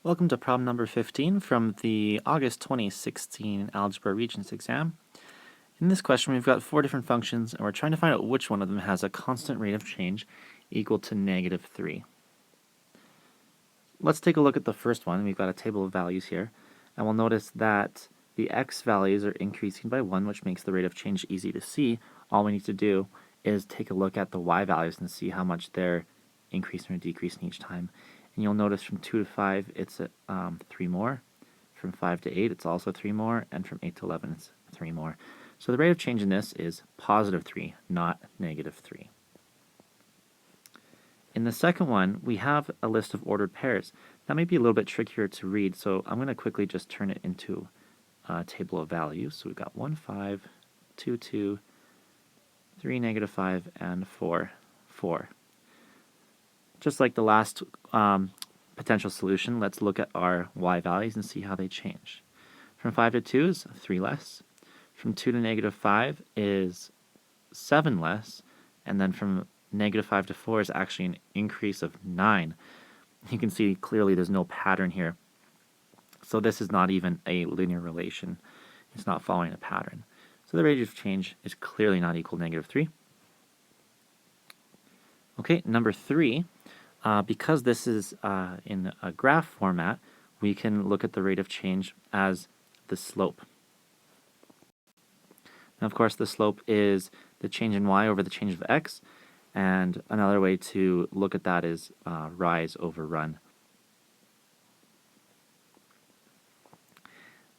Welcome to problem number 15 from the August 2016 Algebra Regents exam. In this question, we've got four different functions, and we're trying to find out which one of them has a constant rate of change equal to -3. Let's take a look at the first one. We've got a table of values here, and we'll notice that the x values are increasing by 1, which makes the rate of change easy to see. All we need to do is take a look at the y values and see how much they're increasing or decreasing each time. And you'll notice from 2 to 5, it's 3 more. From 5 to 8, it's also 3 more. And from 8 to 11, it's 3 more. So the rate of change in this is +3, not -3. In the second one, we have a list of ordered pairs. That may be a little bit trickier to read, so I'm going to quickly just turn it into a table of values. So we've got 1, 5, 2, 2, 3, -5, and 4, 4. Just like the last potential solution, let's look at our y values and see how they change. From 5 to 2 is 3 less. From 2 to -5 is 7 less. And then from -5 to 4 is actually an increase of 9. You can see clearly there's no pattern here. So this is not even a linear relation. It's not following a pattern. So the rate of change is clearly not equal to -3. Okay, number 3. Because this is in a graph format, we can look at the rate of change as the slope. Now, of course, the slope is the change in y over the change of x, and another way to look at that is rise over run.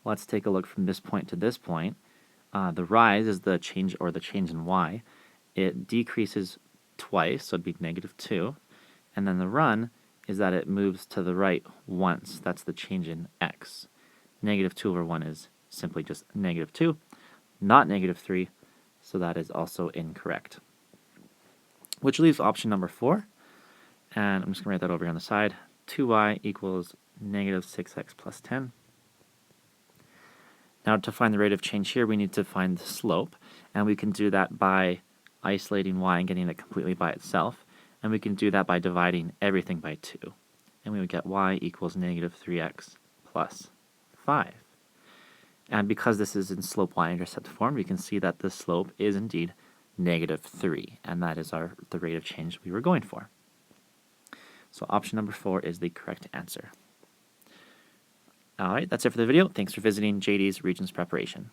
Let's take a look from this point to this point. The rise is the change in y. It decreases twice, so it'd be -2. And then the run is that it moves to the right once. That's the change in x. -2 over 1 is simply just -2, not -3, so that is also incorrect. Which leaves option number 4, and I'm just going to write that over here on the side. 2y equals -6x plus 10. Now to find the rate of change here, we need to find the slope, and we can do that by isolating y and getting it completely by itself. And we can do that by dividing everything by 2. And we would get y equals -3x plus 5. And because this is in slope y-intercept form, we can see that the slope is indeed -3. And that is the rate of change we were going for. So option number 4 is the correct answer. All right, that's it for the video. Thanks for visiting JD's Regents Preparation.